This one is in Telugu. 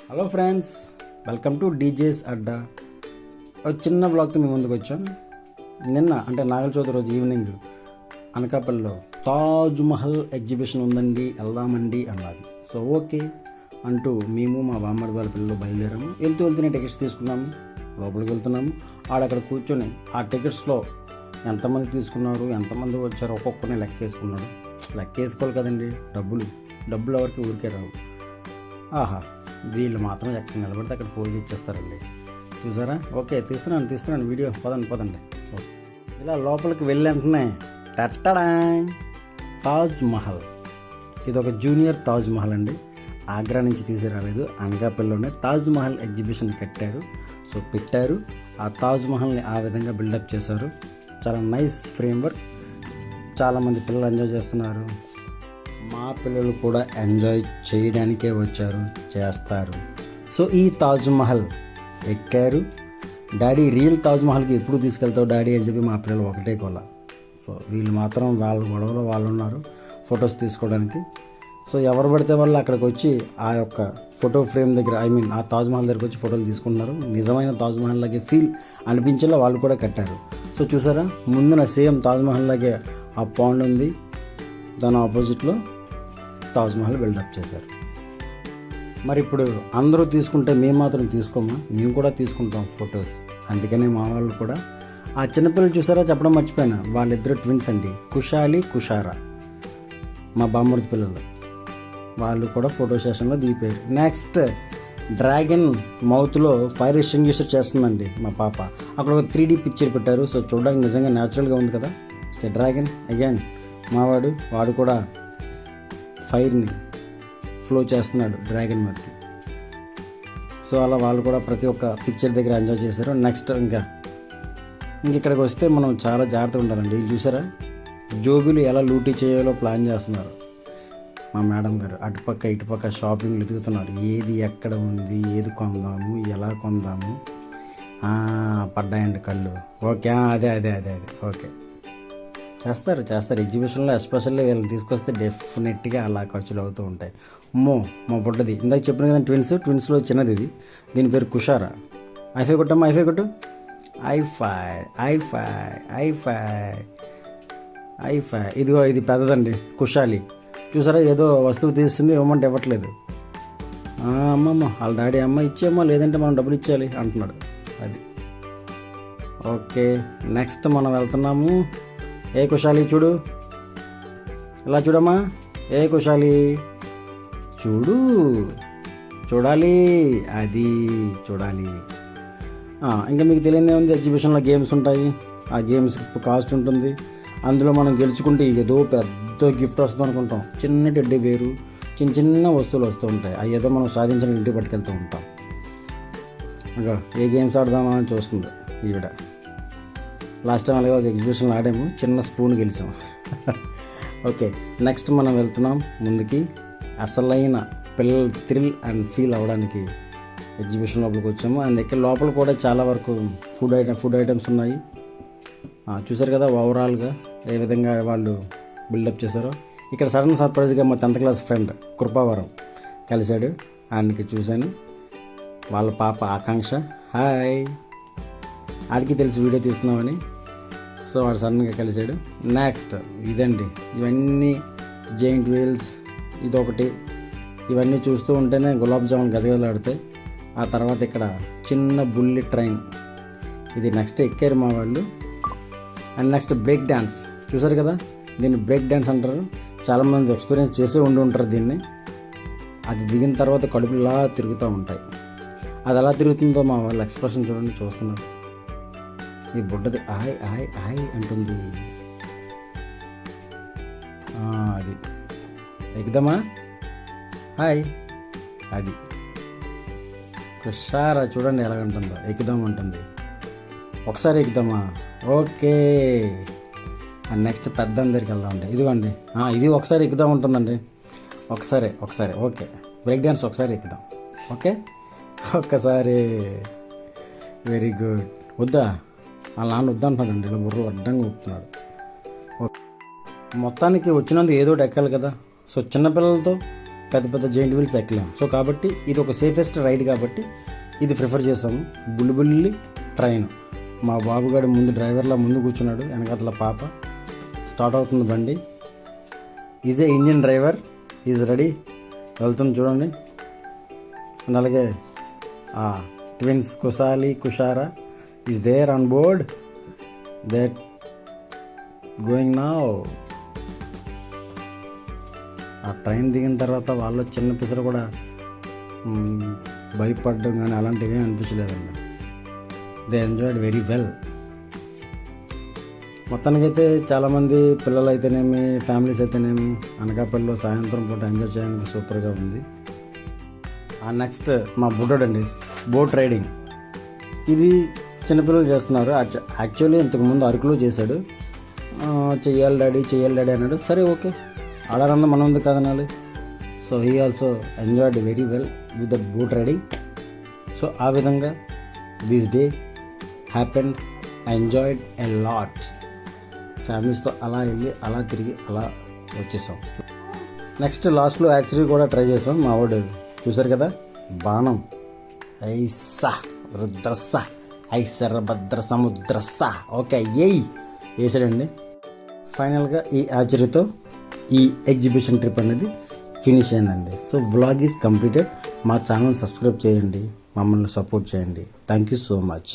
Hello friends, welcome to DJ's అడ్డా. ఒక చిన్న వ్లాగ్తో మీ ముందుకు వచ్చాను. నిన్న అంటే నాగల చవితి రోజు ఈవినింగ్ అనకాపల్లిలో తాజ్ మహల్ ఎగ్జిబిషన్ ఉందండి, వెళ్దామండి అన్నది. సో ఓకే అంటూ మేము మా బామ్మడి వాళ్ళ పిల్లలు బయలుదేరాము. వెళ్తూనే టికెట్స్ తీసుకున్నాము, లోపలికి వెళ్తున్నాము. ఆడక్కడ కూర్చొని ఆ టికెట్స్లో ఎంతమంది తీసుకున్నారు, ఎంతమంది వచ్చారు ఒక్కొక్కరిని లెక్కేసుకున్నాడు. లెక్కేసుకోవాలి కదండి, డబ్బులు ఎవరికి ఊరికే రావు. ఆహా, వీళ్ళు మాత్రం ఎక్కడ నిలబడితే అక్కడ ఫోన్ ఇచ్చేస్తారండి. చూసారా? ఓకే, తీస్తున్నాను వీడియో. పదండి. ఇలా లోపలికి వెళ్ళి వెంటనే టట్టడా తాజ్ మహల్. ఇది ఒక జూనియర్ తాజ్ మహల్ అండి. ఆగ్రా నుంచి తీసుకురాలేదు, అనకాపల్లిలోనే తాజ్ మహల్ ఎగ్జిబిషన్ పెట్టారు. ఆ తాజ్ మహల్ని ఆ విధంగా బిల్డప్ చేశారు. చాలా నైస్ ఫ్రేమ్ వర్క్. చాలామంది పిల్లలు ఎంజాయ్ చేస్తున్నారు. మా పిల్లలు కూడా ఎంజాయ్ చేయడానికే చేస్తారు. సో ఈ తాజ్ మహల్ ఎక్కారు. డాడీ రియల్ తాజ్ మహల్కి ఎప్పుడు తీసుకెళ్తావు డాడీ అని చెప్పి మా పిల్లలు ఒకటే కొల. సో వీళ్ళు మాత్రం వాళ్ళ గొడవలో వాళ్ళు ఉన్నారు ఫొటోస్ తీసుకోవడానికి. సో ఎవరు పడితే వాళ్ళు అక్కడికి వచ్చి ఆ యొక్క ఫోటో ఫ్రేమ్ దగ్గర ఆ తాజ్ మహల్ దగ్గరకు వచ్చి ఫోటోలు తీసుకుంటున్నారు. నిజమైన తాజ్ మహల్ లాగే ఫీల్ అనిపించేలా వాళ్ళు కూడా కట్టారు. సో చూసారా, ముందున సేమ్ తాజ్ మహల్ లాగే ఆ పాండ్ ఉంది, దాని ఆపోజిట్లో తాజ్ మహల్ బిల్డప్ చేశారు. మరి ఇప్పుడు అందరూ తీసుకుంటే మేము మాత్రం తీసుకోమా? మేము కూడా తీసుకుంటాం ఫొటోస్. అందుకనే మా వాళ్ళు కూడా ఆ చిన్నపిల్లలు చూసారా, చెప్పడం మర్చిపోయాను, వాళ్ళిద్దరు ట్విన్స్ అండి, కుషాలి కుషారా, మా బామ్మర్ది పిల్లలు. వాళ్ళు కూడా ఫోటో సెషన్లో దిగిపోయారు. నెక్స్ట్ డ్రాగన్ మౌత్లో ఫైర్ ఎక్స్టింగ్విషర్ చేస్తుందండి మా పాప. అక్కడ ఒక 3D పిక్చర్ పెట్టారు. సో చూడడానికి నిజంగా న్యాచురల్గా ఉంది కదా. సో డ్రాగన్ అగైన్ వాడు కూడా ఫైర్ని ఫ్లో చేస్తున్నాడు డ్రాగన్ మధ్య. సో అలా వాళ్ళు కూడా ప్రతి ఒక్క పిక్చర్ దగ్గర ఎంజాయ్ చేశారు. నెక్స్ట్ ఇక్కడికి వస్తే మనం చాలా జాగ్రత్తగా ఉండాలండి. వీళ్ళు చూసారా, జోబీలు ఎలా లూటీ చేయాలో ప్లాన్ చేస్తున్నారు. మా మేడం గారు అటుపక్క ఇటుపక్క షాపింగ్లు ఎదుగుతున్నారు. ఏది ఎక్కడ ఉంది, ఏది కొందాము, ఎలా కొందాము. పడ్డాయండి కళ్ళు. ఓకే, అదే ఓకే, చేస్తారు. ఎగ్జిబిషన్లో ఎస్పెషల్లీ వీళ్ళని తీసుకొస్తే డెఫినెట్గా అలా ఖర్చులు అవుతూ ఉంటాయి. మా బుడ్డది ఇందాక చెప్పిన కదా, ట్విన్స్లో చిన్నది ఇది. దీని పేరు కుషారా. ఐఫై కొట్టమ్మా, ఐఫై కొట్టు. ఐఫై. ఇదిగో ఇది పెద్దదండి, కుషాలి. చూసారా, ఏదో వస్తువు తీసింది, ఇవ్వమంటే ఇవ్వట్లేదు. అమ్మమ్మ వాళ్ళ డాడీ అమ్మ ఇచ్చేమ్మా, లేదంటే మనం డబ్బులు ఇచ్చేయాలి అంటున్నాడు. అది ఓకే. నెక్స్ట్ మనం వెళ్తున్నాము. ఏ కుషాలి చూడు, ఇలా చూడమ్మా. ఏ కుషాలి చూడాలి, అది చూడాలి. ఇంకా మీకు తెలియదే ఉంది, ఎగ్జిబిషన్లో గేమ్స్ ఉంటాయి. ఆ గేమ్స్ కాస్ట్ ఉంటుంది. అందులో మనం గెలుచుకుంటే ఏదో పెద్ద గిఫ్ట్ వస్తుంది అనుకుంటాం. చిన్న టెడ్డీ బేరు, చిన్న వస్తువులు వస్తూ ఉంటాయి. అవి ఏదో మనం సాధించిన ఇంటికి పట్టుకెళ్తూ ఉంటాం. ఇంకా ఏ గేమ్స్ ఆడదామా అని చూస్తుంది ఈవిడ. లాస్ట్ టైం అలాగే ఒక ఎగ్జిబిషన్లో ఆడాము, చిన్న స్పూన్ గెలిచాము. ఓకే, నెక్స్ట్ మనం వెళ్తున్నాం ముందుకి. అసలైన పిల్లలు థ్రిల్ అండ్ ఫీల్ అవ్వడానికి ఎగ్జిబిషన్ లోపలికి వచ్చాము. అండ్ ఇక్కడ లోపల కూడా చాలా వరకు ఫుడ్ ఐటమ్స్ ఉన్నాయి. చూసారు కదా ఓవరాల్గా ఏ విధంగా వాళ్ళు బిల్డప్ చేశారో. ఇక్కడ సడన్ సర్ప్రైజ్గా మా 10th క్లాస్ ఫ్రెండ్ కృపావరం కలిశాడు. ఆయనకి చూశాను, వాళ్ళ పాప ఆకాంక్ష. హాయ్, ఆడికి తెలిసి వీడియో తీస్తున్నామని. సో వాడు సడన్గా కలిశాడు. నెక్స్ట్ ఇదండి, ఇవన్నీ జైంట్ వీల్స్, ఇదొకటి. ఇవన్నీ చూస్తూ ఉంటేనే గులాబ్ జామున్ గజగజలాడుతాయి. ఆ తర్వాత ఇక్కడ చిన్న బుల్లెట్ ట్రైన్, ఇది నెక్స్ట్ ఎక్కారు మా వాళ్ళు. And next break dance. చూసారు కదా, దీన్ని బ్రేక్ డ్యాన్స్ అంటారు. చాలామంది ఎక్స్పీరియన్స్ చేసే ఉంటారు దీన్ని. అది దిగిన తర్వాత కడుపులు ఇలా తిరుగుతూ ఉంటాయి. అది ఎలా తిరుగుతుందో మా వాళ్ళ ఎక్స్ప్రెషన్ చూడండి, చూస్తున్నారు. ఈ బుడ్డది హాయ్ అంటుంది. అది ఎక్కుదామా? హాయ్. అది కుషారా, చూడండి ఎలాగంటుందో. ఎక్కుదామంటుంది. ఒకసారి ఎక్కుదామా? ఓకే. నెక్స్ట్ పెద్ద దగ్గరికి వెళ్దామండి. ఇదిగోండి, ఇది ఒకసారి ఎక్కుదాం ఉంటుందండి. ఒకసారి ఓకే. బ్రేక్ డ్యాన్స్ ఒకసారి ఎక్కుదాం. ఓకే, ఒక్కసారి. Very good. వద్దా? వాళ్ళ నాన్న వద్దంటున్నాడండి, ఇలా బుర్రలు అడ్డంగా ఊపుతున్నాడు. మొత్తానికి వచ్చినందుకు ఏదో ఎక్కాలి కదా. సో చిన్నపిల్లలతో పెద్ద పెద్ద జైంట్ వీల్స్ ఎక్కలేము. సో కాబట్టి ఇది ఒక సేఫెస్ట్ రైడ్ కాబట్టి ఇది ప్రిఫర్ చేసాము. బుల్లిబుల్లి ట్రైన్. మా బాబుగాడు ముందు డ్రైవర్లా ముందు కూర్చున్నాడు, వెనకాతల పాప. స్టార్ట్ అవుతుంది బండి. Is a engine driver, is ready. వెళ్తుంది చూడండి. అండ్ అలాగే twins Kushali Kushara is there on board. That going now. ఆ ట్రైన్ దిగిన తర్వాత వాళ్ళు చిన్న పిసరు కూడా భయపడడం కానీ అలాంటివి అనిపించలేదండి. They enjoyed very well. మొత్తానికైతే చాలామంది పిల్లలు అయితేనేమి, ఫ్యామిలీస్ అయితేనేమి అనకాపల్లిలో సాయంత్రం పూట ఎంజాయ్ చేయడానికి సూపర్గా ఉంది. నెక్స్ట్ మా బుడ్డోడండి, బోట్ రైడింగ్. ఇది చిన్నపిల్లలు చేస్తున్నారు. యాక్చువల్లీ ఇంతకుముందు అరకులో చేశాడు. చెయ్యాలి డాడీ అన్నాడు. సరే ఓకే, ఆడారన్నా మనం ఉంది కదనాలి. So he also enjoyed very well with the boat riding. So ఆ విధంగా this day happened. Enjoyed a lot. ఫ్యామిలీస్తో అలా వెళ్ళి అలా తిరిగి అలా వచ్చేసాం. నెక్స్ట్ లాస్ట్లో యాక్చువల్లీ కూడా ట్రై చేసాం. మా వాడు చూసారు కదా, బాణం ఐసా రుద్రస ఐసర భద్ర సముద్రస ఓకే వేసాడండి. ఫైనల్గా ఈ యాచరీతో ఈ ఎగ్జిబిషన్ ట్రిప్ అనేది ఫినిష్ అయిందండి. So vlog is completed. మా ఛానల్ సబ్స్క్రైబ్ చేయండి, మమ్మల్ని సపోర్ట్ చేయండి. Thank you so much.